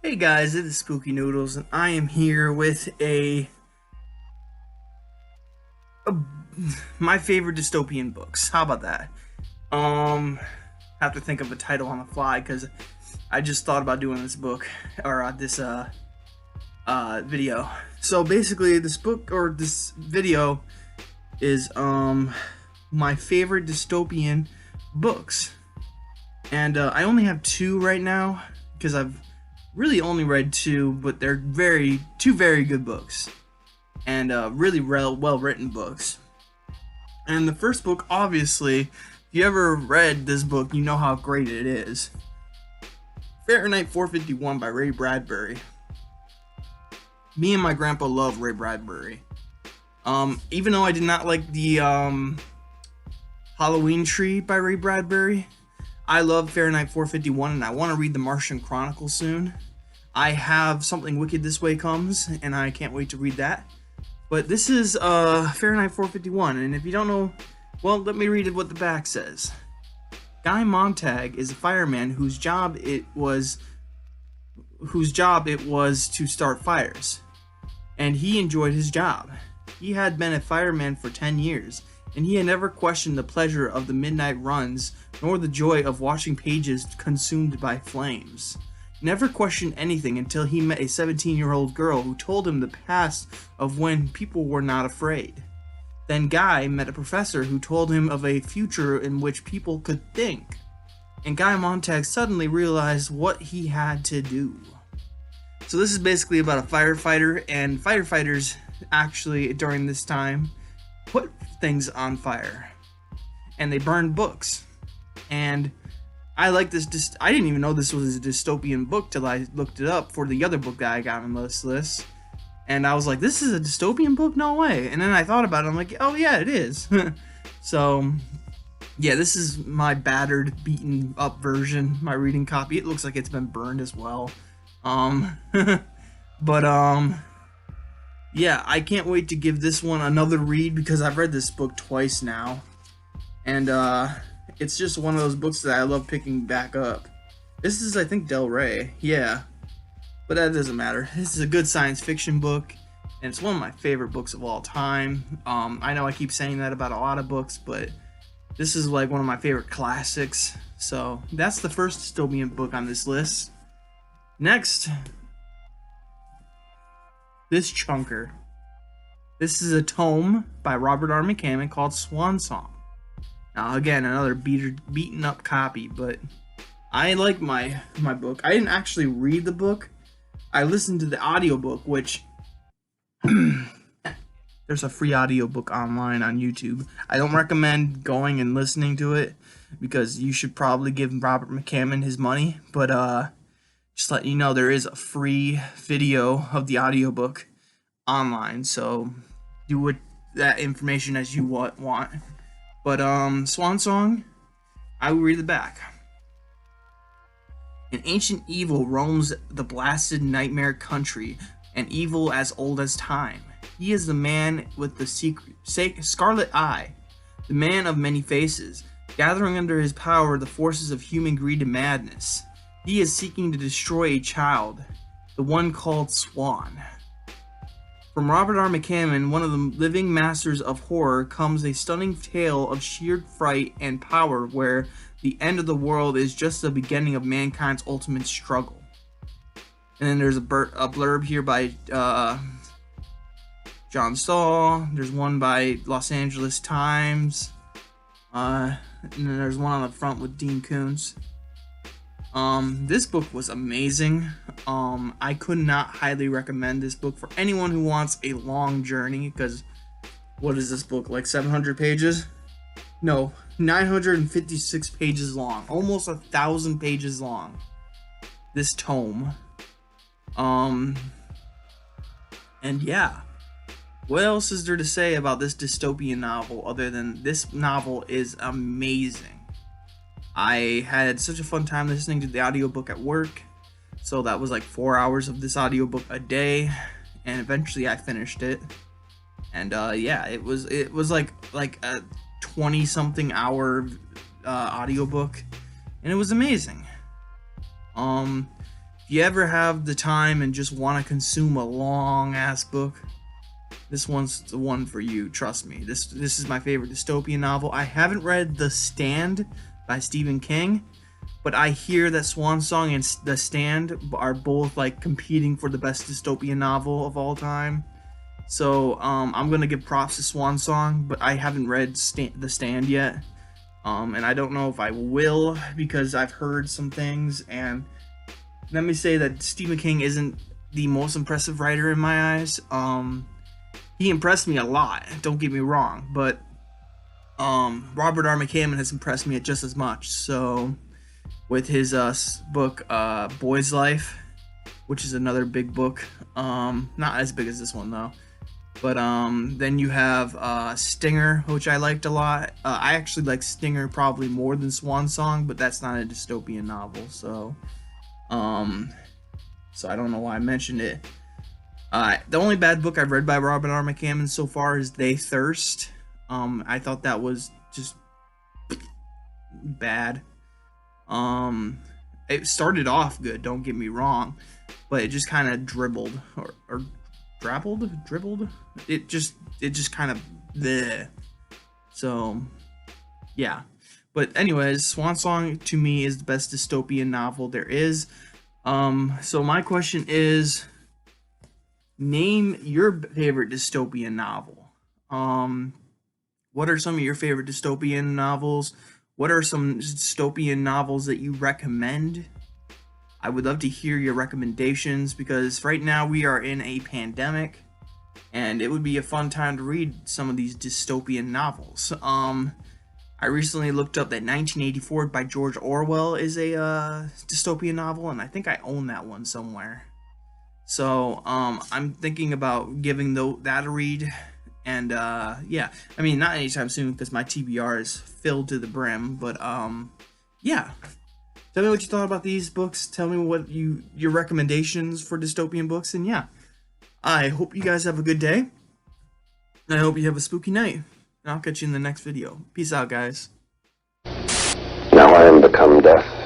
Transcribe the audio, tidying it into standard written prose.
Hey guys, it is Spooky Noodles, and I am here with a my favorite dystopian books. How about that? Have to think of a title on the fly because I just thought about doing this book or this video. So basically, this book or this video is my favorite dystopian books, and I only have two right now because I've really only read two, but they're two very good books and really well written books. And the first book, obviously, if you ever read this book, you know how great it is. Fahrenheit 451 by Ray Bradbury. Me and my grandpa love Ray Bradbury. Even though I did not like the Halloween Tree by Ray Bradbury, I love Fahrenheit 451, and I want to read the Martian Chronicle soon. I have Something Wicked This Way Comes, and I can't wait to read that. But this is Fahrenheit 451, and if you don't know, well, let me read what the back says. Guy Montag is a fireman whose job it was to start fires, and he enjoyed his job. He had been a fireman for 10 years, and he had never questioned the pleasure of the midnight runs, nor the joy of watching pages consumed by flames. Never questioned anything until he met a 17-year-old girl who told him the past of when people were not afraid. Then Guy met a professor who told him of a future in which people could think. And Guy Montag suddenly realized what he had to do. So this is basically about a firefighter, and firefighters actually, during this time, put things on fire. And they burned books. And I like this. I didn't even know this was a dystopian book till I looked it up for the other book that I got on this list. And I was like, this is a dystopian book? No way. And then I thought about it. I'm like, oh yeah, it is. So, yeah, this is my battered, beaten up version, my reading copy. It looks like it's been burned as well. Yeah, I can't wait to give this one another read because I've read this book twice now. And, it's just one of those books that I love picking back up. This is, I think, Del Rey. Yeah. But that doesn't matter. This is a good science fiction book, and it's one of my favorite books of all time. I know I keep saying that about a lot of books, but this is like one of my favorite classics. So that's the first dystopian book on this list. Next, this chunker. This is a tome by Robert R. McCammon called Swan Song. Now, again, another beaten up copy, but I like my book. I didn't actually read the book. I listened to the audiobook, which there's a free audiobook online on YouTube. I don't recommend going and listening to it because you should probably give Robert McCammon his money, but just letting you know, there is a free video of the audiobook online, so do with that information as you want. But, Swan Song, I will read the back. An ancient evil roams the blasted nightmare country, an evil as old as time. He is the man with the scarlet eye, the man of many faces, gathering under his power the forces of human greed and madness. He is seeking to destroy a child, the one called Swan. From Robert R. McCammon, one of the living masters of horror, comes a stunning tale of sheer fright and power where the end of the world is just the beginning of mankind's ultimate struggle. And then there's a blurb here by John Stahl. There's one by Los Angeles Times. And then there's one on the front with Dean Koontz. This book was amazing. I could not highly recommend this book for anyone who wants a long journey, because what is this book, like 700 pages? No, 956 pages long, almost 1,000 pages long, this tome. And yeah, what else is there to say about this dystopian novel other than this novel is amazing? I had such a fun time listening to the audiobook at work, so that was like 4 hours of this audiobook a day, and eventually I finished it. And yeah, it was like a 20-something hour audiobook, and it was amazing. if you ever have the time and just want to consume a long ass book, this one's the one for you. Trust me. This is my favorite dystopian novel. I haven't read The Stand by Stephen King, but I hear that Swan Song and The Stand are both like competing for the best dystopian novel of all time. So I'm gonna give props to Swan Song, but I haven't read The Stand yet, and I don't know if I will because I've heard some things. And let me say that Stephen King isn't the most impressive writer in my eyes. He impressed me a lot, don't get me wrong, but Robert R. McCammon has impressed me just as much. So with his book Boy's Life, which is another big book, not as big as this one though, but then you have Stinger, which I liked a lot. I actually like Stinger probably more than Swan Song, but that's not a dystopian novel, so I don't know why I mentioned it. The only bad book I've read by Robert R. McCammon so far is They Thirst. I thought that was just bad. It started off good, don't get me wrong, but it just kind of dribbled or dribbled. It just kind of bleh. So yeah. But anyways, Swan Song to me is the best dystopian novel there is. So my question is, name your favorite dystopian novel. What are some of your favorite dystopian novels? What are some dystopian novels that you recommend? I would love to hear your recommendations because right now we are in a pandemic and it would be a fun time to read some of these dystopian novels. I recently looked up that 1984 by George Orwell is a dystopian novel, and I think I own that one somewhere. So I'm thinking about giving that a read, and yeah, I mean not anytime soon because my TBR is filled to the brim. But yeah, tell me what you thought about these books. Tell me what your recommendations for dystopian books, and yeah, I hope you guys have a good day. I hope you have a spooky night, and I'll catch you in the next video. Peace out, guys. Now I am become death.